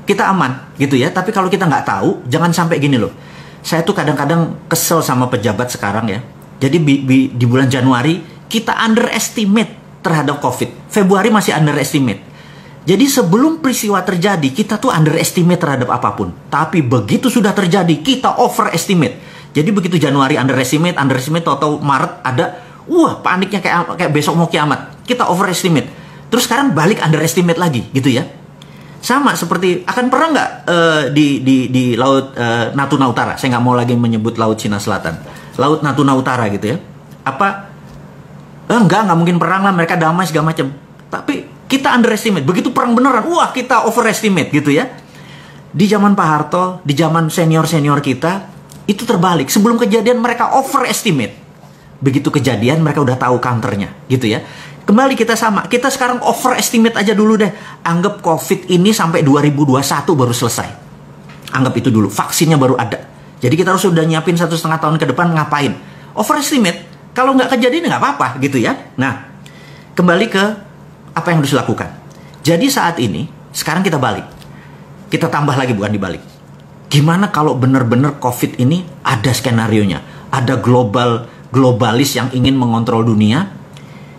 kita aman gitu ya. Tapi kalau kita nggak tahu, jangan sampai gini loh. Saya tuh kadang-kadang kesel sama pejabat sekarang ya. Jadi di bulan Januari kita underestimate terhadap COVID. Februari masih underestimate. Jadi sebelum peristiwa terjadi, kita tuh underestimate terhadap apapun. Tapi begitu sudah terjadi, kita overestimate. Jadi begitu Januari underestimate, atau Maret ada, paniknya kayak besok mau kiamat. Kita overestimate. Terus sekarang balik underestimate lagi, gitu ya. Sama seperti, akan pernah nggak di Laut Natuna Utara? Saya nggak mau lagi menyebut Laut Cina Selatan. Laut Natuna Utara gitu ya. Enggak mungkin perang lah, mereka damai segala macam. Tapi kita underestimate, begitu perang beneran, kita overestimate gitu ya. Di zaman Pak Harto, di zaman senior-senior kita, itu terbalik. Sebelum kejadian mereka overestimate. Begitu kejadian mereka udah tahu counternya gitu ya. Kembali kita sama, kita sekarang overestimate aja dulu deh. Anggap COVID ini sampai 2021 baru selesai. Anggap itu dulu, vaksinnya baru ada. Jadi kita harus udah nyiapin 1,5 tahun ke depan ngapain. Overestimate, kalau nggak kejadian nggak apa-apa gitu ya. Nah, kembali ke apa yang harus dilakukan. Jadi saat ini, sekarang kita balik. Kita tambah lagi, bukan dibalik. Gimana kalau benar-benar COVID ini ada skenarionya? Ada globalis yang ingin mengontrol dunia,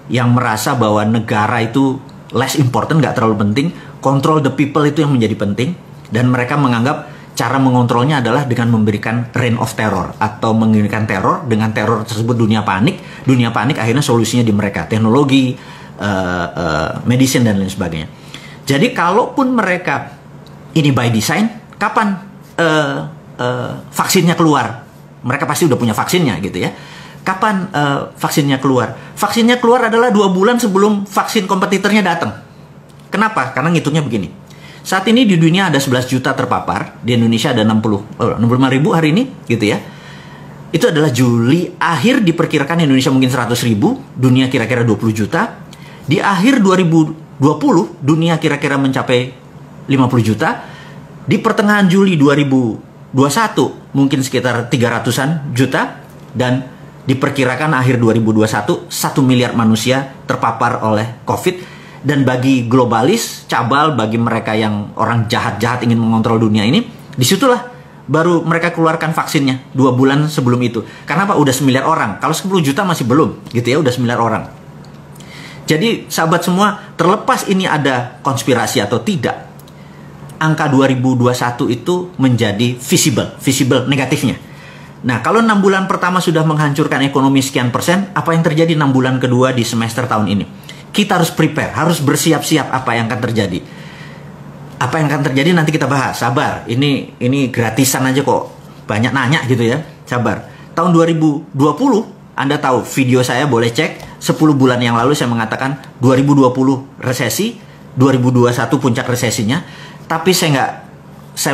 yang merasa bahwa negara itu less important, nggak terlalu penting. Control the people itu yang menjadi penting. Dan mereka menganggap cara mengontrolnya adalah dengan memberikan reign of terror. Atau mengirimkan teror, dengan teror tersebut dunia panik. Dunia panik akhirnya solusinya di mereka. Teknologi, medicine dan lain sebagainya. Jadi kalaupun mereka ini by design, kapan vaksinnya keluar? Mereka pasti udah punya vaksinnya gitu ya. Kapan vaksinnya keluar? Vaksinnya keluar adalah 2 bulan sebelum vaksin kompetitornya datang. Kenapa? Karena ngitungnya begini. Saat ini di dunia ada 11 juta terpapar, di Indonesia ada 65 ribu hari ini gitu ya. Itu adalah Juli, akhir diperkirakan Indonesia mungkin 100 ribu, dunia kira-kira 20 juta. Di akhir 2020, dunia kira-kira mencapai 50 juta. Di pertengahan Juli 2021, mungkin sekitar 300-an juta. Dan diperkirakan akhir 2021, 1 miliar manusia terpapar oleh COVID. Dan bagi globalis, cabal, bagi mereka yang orang jahat-jahat ingin mengontrol dunia ini, disitulah baru mereka keluarkan vaksinnya 2 bulan sebelum itu. Karena apa? Udah 9 miliar orang. Kalau 10 juta masih belum, gitu ya, udah 9 miliar orang. Jadi sahabat semua, terlepas ini ada konspirasi atau tidak, angka 2021 itu menjadi visible negatifnya. Nah, kalau 6 bulan pertama sudah menghancurkan ekonomi sekian persen, apa yang terjadi 6 bulan kedua di semester tahun ini? Kita harus prepare, harus bersiap-siap apa yang akan terjadi. Apa yang akan terjadi nanti kita bahas, sabar. Ini gratisan aja kok, banyak nanya gitu ya, sabar. Tahun 2020, Anda tahu video saya, boleh cek, 10 bulan yang lalu saya mengatakan 2020 resesi, 2021 puncak resesinya. Tapi saya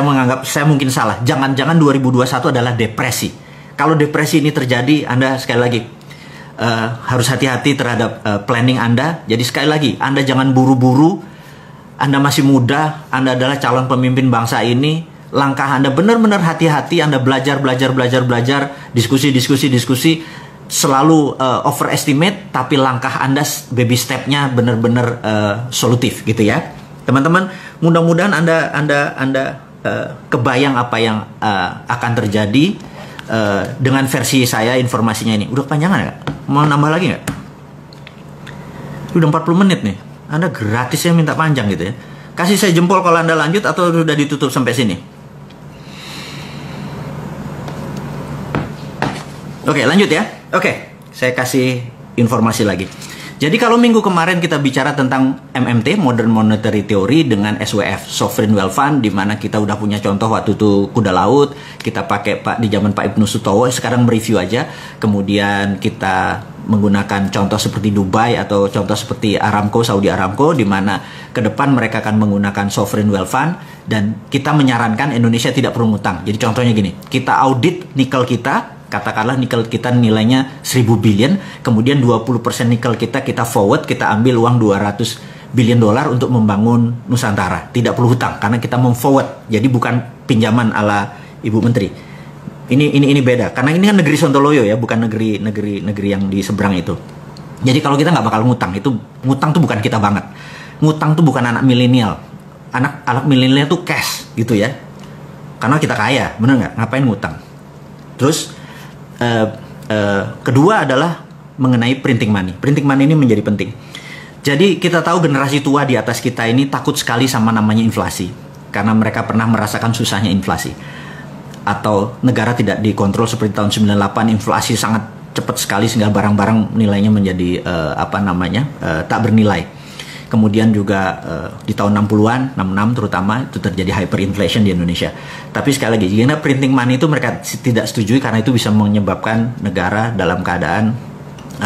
menganggap saya mungkin salah. Jangan-jangan 2021 adalah depresi. Kalau depresi ini terjadi, Anda sekali lagi harus hati-hati terhadap planning Anda. Jadi sekali lagi, Anda jangan buru-buru. Anda masih muda, Anda adalah calon pemimpin bangsa ini. langkah Anda benar-benar hati-hati, Anda belajar, diskusi, selalu overestimate, tapi langkah Anda baby stepnya benar-benar solutif gitu ya. Teman-teman, mudah-mudahan Anda kebayang apa yang akan terjadi dengan versi saya informasinya ini. Udah kepanjangan nggak? Mau nambah lagi nggak? Udah 40 menit nih. Anda gratis ya minta panjang gitu ya. Kasih saya jempol kalau Anda lanjut atau sudah ditutup sampai sini. Oke, lanjut ya. Oke, saya kasih informasi lagi. Jadi kalau minggu kemarin kita bicara tentang MMT, Modern Monetary Theory, dengan SWF, Sovereign Wealth Fund, di mana kita udah punya contoh waktu itu kuda laut, kita pakai di zaman Pak Ibnu Sutowo, sekarang mereview aja. Kemudian kita menggunakan contoh seperti Dubai atau contoh seperti Aramco, Saudi Aramco, di mana ke depan mereka akan menggunakan Sovereign Wealth Fund, dan kita menyarankan Indonesia tidak perlu ngutang. Jadi contohnya gini, kita audit nikel kita, katakanlah nikel kita nilainya 1000 billion, kemudian 20% nikel kita forward, kita ambil uang 200 billion dolar untuk membangun Nusantara. Tidak perlu hutang karena kita memforward. Jadi bukan pinjaman ala Ibu Menteri. Ini beda karena ini kan negeri Sontoloyo ya, bukan negeri yang di seberang itu. Jadi kalau kita nggak bakal ngutang, ngutang tuh bukan kita banget. Ngutang tuh bukan anak milenial. Anak milenial tuh cash gitu ya. Karena kita kaya, bener nggak? Ngapain ngutang? Terus kedua adalah mengenai printing money. Printing money ini menjadi penting. Jadi kita tahu generasi tua di atas kita ini takut sekali sama namanya inflasi. Karena mereka pernah merasakan susahnya inflasi. Atau negara tidak dikontrol seperti tahun 98, inflasi sangat cepat sekali sehingga barang-barang nilainya menjadi tak bernilai. Kemudian juga di tahun 60-an, 66 terutama, itu terjadi hyperinflation di Indonesia. Tapi sekali lagi, jika printing money itu mereka tidak setujui karena itu bisa menyebabkan negara dalam keadaan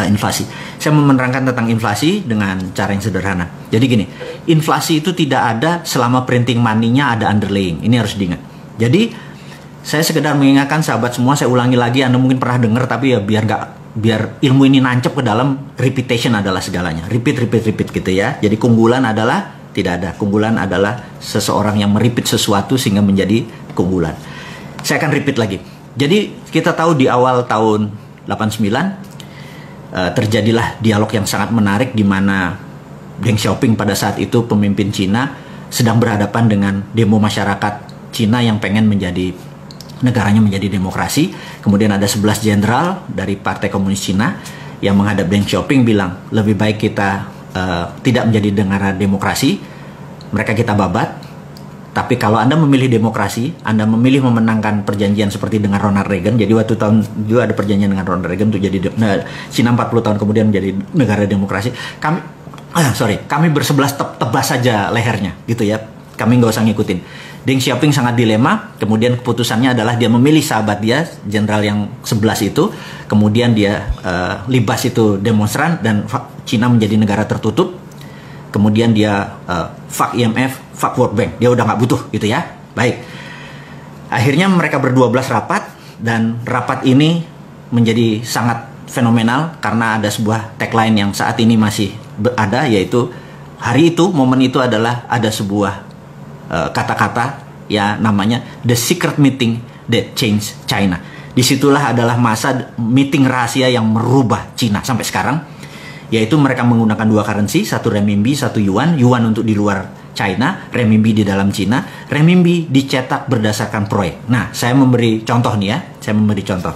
inflasi. Saya mau menerangkan tentang inflasi dengan cara yang sederhana. Jadi gini, inflasi itu tidak ada selama printing money-nya ada underlying. Ini harus diingat. Jadi, saya sekedar mengingatkan sahabat semua, saya ulangi lagi, Anda mungkin pernah dengar, tapi ya biar ilmu ini nancep ke dalam, repetition adalah segalanya. Repeat gitu ya. Jadi keunggulan adalah tidak ada. Keunggulan adalah seseorang yang merepeat sesuatu sehingga menjadi keunggulan. Saya akan repeat lagi. Jadi kita tahu di awal tahun 89 terjadilah dialog yang sangat menarik di mana Deng Xiaoping pada saat itu pemimpin Cina sedang berhadapan dengan demo masyarakat Cina yang pengen negaranya menjadi demokrasi. Kemudian ada 11 jenderal dari Partai Komunis Cina yang menghadap Deng Xiaoping bilang, lebih baik kita tidak menjadi negara demokrasi, mereka kita babat. Tapi kalau Anda memilih demokrasi, Anda memilih memenangkan perjanjian seperti dengan Ronald Reagan. Jadi waktu tahun juga ada perjanjian dengan Ronald Reagan untuk jadi Cina 40 tahun kemudian menjadi negara demokrasi. Kami bersebelas tebas saja lehernya gitu ya. Kami nggak usah ngikutin. Deng Xiaoping sangat dilema, kemudian keputusannya adalah dia memilih sahabat dia, jenderal yang 11 itu, kemudian dia libas itu demonstran, dan Cina menjadi negara tertutup, kemudian dia fuck IMF, fuck World Bank, dia udah nggak butuh gitu ya. Baik, akhirnya mereka berdua-belas rapat, dan rapat ini menjadi sangat fenomenal, karena ada sebuah tagline yang saat ini masih ada, yaitu hari itu, momen itu adalah ada sebuah kata-kata ya namanya the secret meeting that changed China. Disitulah adalah masa meeting rahasia yang merubah Cina sampai sekarang, yaitu mereka menggunakan dua currency, satu renminbi, satu yuan. Yuan untuk di luar China, renminbi di dalam Cina. Renminbi dicetak berdasarkan proyek. Nah, saya memberi contoh nih ya, saya memberi contoh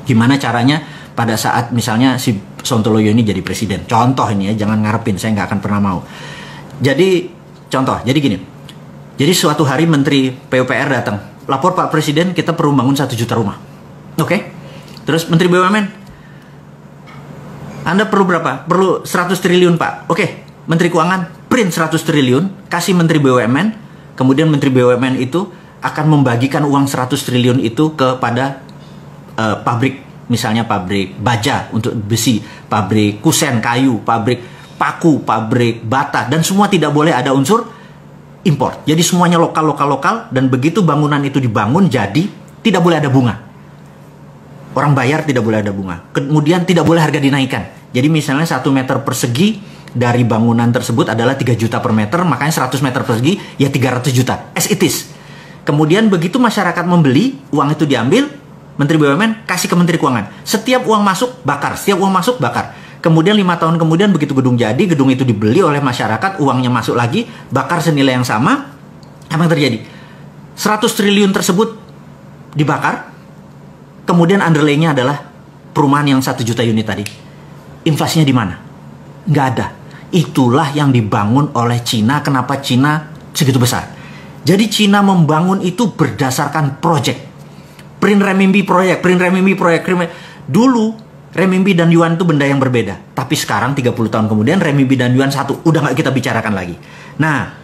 gimana caranya pada saat misalnya si Sontoloyo ini jadi presiden. Contoh ini ya, jangan ngarepin, saya nggak akan pernah mau. Jadi contoh, jadi gini. Jadi suatu hari Menteri PUPR datang, lapor Pak Presiden, kita perlu bangun 1 juta rumah. Oke. Terus Menteri BUMN, Anda perlu berapa? Perlu 100 triliun Pak. Oke. Menteri Keuangan, print 100 triliun, kasih Menteri BUMN, kemudian Menteri BUMN itu akan membagikan uang 100 triliun itu kepada pabrik, misalnya pabrik baja untuk besi, pabrik kusen kayu, pabrik paku, pabrik bata, dan semua tidak boleh ada unsur impor. Jadi semuanya lokal, dan begitu bangunan itu dibangun, jadi tidak boleh ada bunga. Orang bayar tidak boleh ada bunga. Kemudian tidak boleh harga dinaikkan. Jadi misalnya 1 meter persegi dari bangunan tersebut adalah 3 juta per meter, makanya 100 meter persegi ya 300 juta. As it is. Kemudian begitu masyarakat membeli, uang itu diambil, Menteri BUMN kasih ke Menteri Keuangan. Setiap uang masuk, bakar. Setiap uang masuk, bakar. Kemudian 5 tahun kemudian begitu gedung jadi, gedung itu dibeli oleh masyarakat, uangnya masuk lagi, bakar senilai yang sama. Apa yang terjadi? 100 triliun tersebut dibakar. Kemudian underlay-nya adalah perumahan yang 1 juta unit tadi. Inflasinya di mana? Nggak ada. Itulah yang dibangun oleh Cina. Kenapa Cina segitu besar? Jadi Cina membangun itu berdasarkan project. Print renminbi proyek. Dulu renminbi dan yuan itu benda yang berbeda. Tapi sekarang 30 tahun kemudian renminbi dan yuan satu. Udah nggak kita bicarakan lagi. Nah,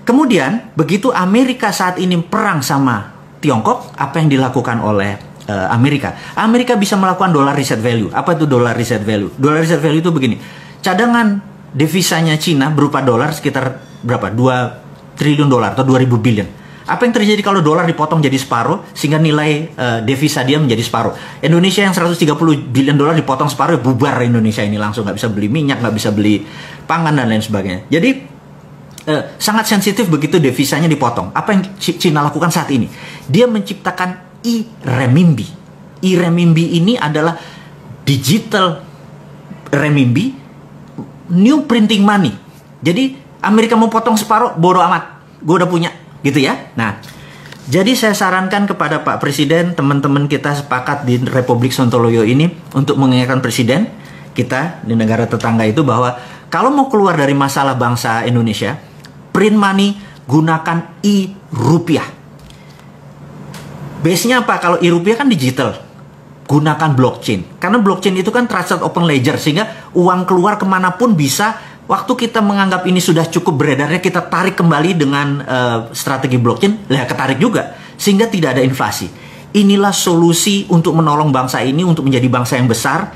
kemudian begitu Amerika saat ini perang sama Tiongkok, apa yang dilakukan oleh Amerika? Amerika bisa melakukan dollar reserve value. Apa itu dollar reserve value? Dollar reserve value itu begini. Cadangan devisanya Cina berupa dolar sekitar berapa? 2 triliun dolar atau 2000 billion. Apa yang terjadi kalau dolar dipotong jadi separuh sehingga nilai devisa dia menjadi separuh? Indonesia yang 130 billion dolar dipotong separuh, ya bubar Indonesia ini langsung, nggak bisa beli minyak, nggak bisa beli pangan dan lain sebagainya. Jadi sangat sensitif begitu devisanya dipotong. Apa yang Cina lakukan saat ini? Dia menciptakan e-renminbi. E-renminbi ini adalah digital renminbi, new printing money. Jadi Amerika mau potong separuh, bodo amat, gue udah punya, gitu ya. Nah, jadi saya sarankan kepada Pak Presiden, teman-teman kita sepakat di Republik Sontoloyo ini untuk mengingatkan Presiden kita di negara tetangga itu bahwa kalau mau keluar dari masalah bangsa Indonesia, print money, gunakan e-rupiah. Base-nya apa? Kalau e-rupiah kan digital, gunakan blockchain. Karena blockchain itu kan trusted open ledger, sehingga uang keluar kemanapun bisa. Waktu kita menganggap ini sudah cukup beredarnya, kita tarik kembali dengan strategi blockchain, ketarik juga. Sehingga tidak ada inflasi. Inilah solusi untuk menolong bangsa ini untuk menjadi bangsa yang besar,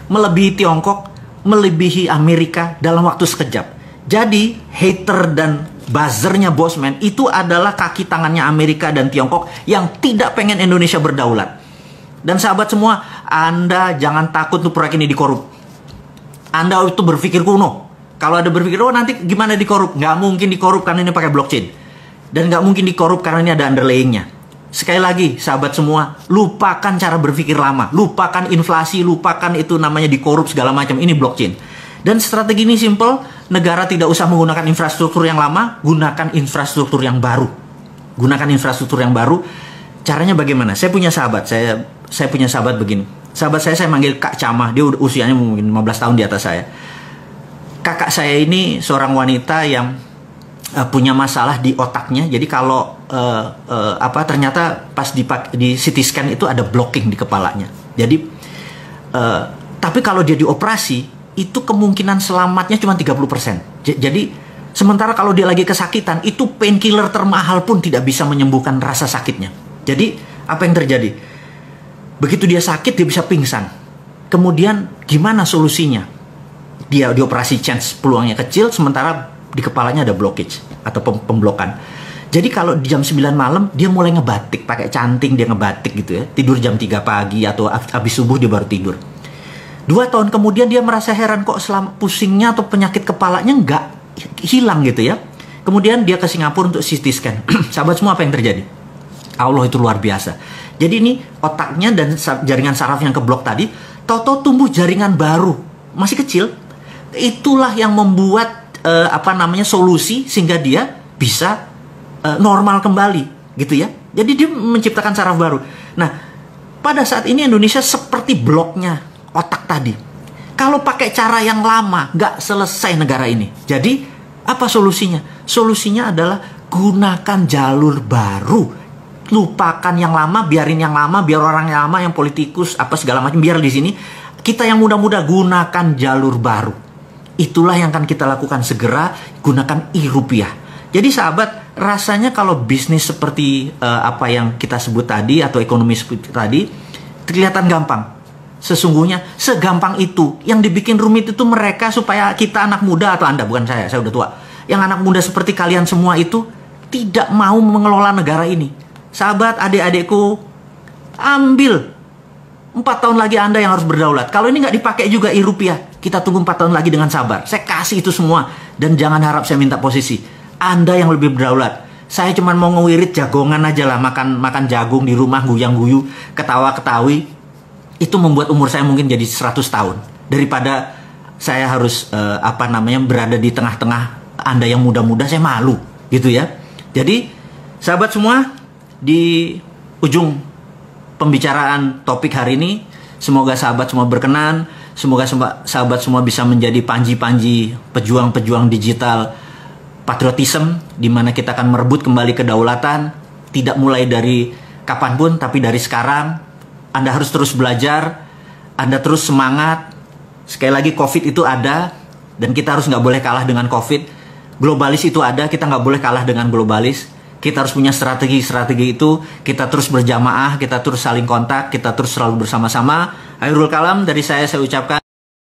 melebihi Tiongkok, melebihi Amerika dalam waktu sekejap. Jadi, hater dan buzzernya Bosman itu adalah kaki tangannya Amerika dan Tiongkok yang tidak pengen Indonesia berdaulat. Dan sahabat semua, Anda jangan takut tuh proyek ini dikorup. Anda itu berpikir kuno. Kalau ada berpikir, oh nanti gimana dikorup? Nggak mungkin dikorup karena ini pakai blockchain. Dan nggak mungkin dikorup karena ini ada underlaying-nya. Sekali lagi, sahabat semua, lupakan cara berpikir lama. Lupakan inflasi, lupakan itu namanya dikorup segala macam. Ini blockchain. Dan strategi ini simple, negara tidak usah menggunakan infrastruktur yang lama, gunakan infrastruktur yang baru. Gunakan infrastruktur yang baru. Caranya bagaimana? Saya punya sahabat, saya punya sahabat begini. Sahabat saya manggil Kak Camah, dia usianya mungkin 15 tahun di atas saya. Kakak saya ini seorang wanita yang punya masalah di otaknya. Jadi kalau ternyata pas di CT scan itu ada blocking di kepalanya. Jadi tapi kalau dia dioperasi itu kemungkinan selamatnya cuma 30%. Jadi sementara kalau dia lagi kesakitan, itu painkiller termahal pun tidak bisa menyembuhkan rasa sakitnya. Jadi apa yang terjadi? Begitu dia sakit, dia bisa pingsan. Kemudian gimana solusinya? Dia dioperasi, chance peluangnya kecil, sementara di kepalanya ada blockage atau pemblokan. Jadi kalau di jam 9 malam dia mulai ngebatik, pakai canting dia ngebatik gitu ya. Tidur jam 3 pagi atau habis subuh dia baru tidur. 2 tahun kemudian dia merasa heran kok selama pusingnya atau penyakit kepalanya nggak hilang gitu ya. Kemudian dia ke Singapura untuk CT scan. Sahabat semua, apa yang terjadi? Allah itu luar biasa. Jadi ini otaknya dan jaringan saraf yang keblok tadi, tahu-tahu tumbuh jaringan baru, masih kecil. Itulah yang membuat solusi sehingga dia bisa normal kembali gitu ya. Jadi dia menciptakan saraf baru. Nah, pada saat ini Indonesia seperti bloknya otak tadi. Kalau pakai cara yang lama nggak selesai negara ini. Jadi apa solusinya? Solusinya adalah gunakan jalur baru. Lupakan yang lama, biarin yang lama, biar orang yang lama, yang politikus apa segala macam biar di sini. Kita yang muda-muda gunakan jalur baru. Itulah yang akan kita lakukan segera, gunakan e-rupiah. Jadi sahabat, rasanya kalau bisnis seperti apa yang kita sebut tadi atau ekonomi seperti tadi kelihatan gampang. Sesungguhnya segampang itu. Yang dibikin rumit itu mereka supaya kita anak muda atau Anda, bukan saya udah tua. Yang anak muda seperti kalian semua itu tidak mau mengelola negara ini. Sahabat, adik-adikku, ambil 4 tahun lagi Anda yang harus berdaulat. Kalau ini nggak dipakai juga e-rupiah, kita tunggu 4 tahun lagi dengan sabar. Saya kasih itu semua. Dan jangan harap saya minta posisi. Anda yang lebih berdaulat. Saya cuma mau ngewirit jagongan aja lah, makan jagung di rumah, guyang-guyu, ketawa-ketawi. Itu membuat umur saya mungkin jadi 100 tahun. Daripada saya harus berada di tengah-tengah Anda yang muda-muda, saya malu gitu ya. Jadi sahabat semua, di ujung pembicaraan topik hari ini, semoga sahabat semua berkenan, semoga sahabat semua bisa menjadi panji-panji pejuang-pejuang digital patriotism, di mana kita akan merebut kembali kedaulatan, tidak mulai dari kapanpun, tapi dari sekarang. Anda harus terus belajar, Anda terus semangat. Sekali lagi, COVID itu ada, dan kita harus nggak boleh kalah dengan COVID. Globalis itu ada, kita nggak boleh kalah dengan globalis. Kita harus punya strategi itu, kita terus berjamaah, kita terus saling kontak, kita terus selalu bersama-sama. Akhirul kalam dari saya ucapkan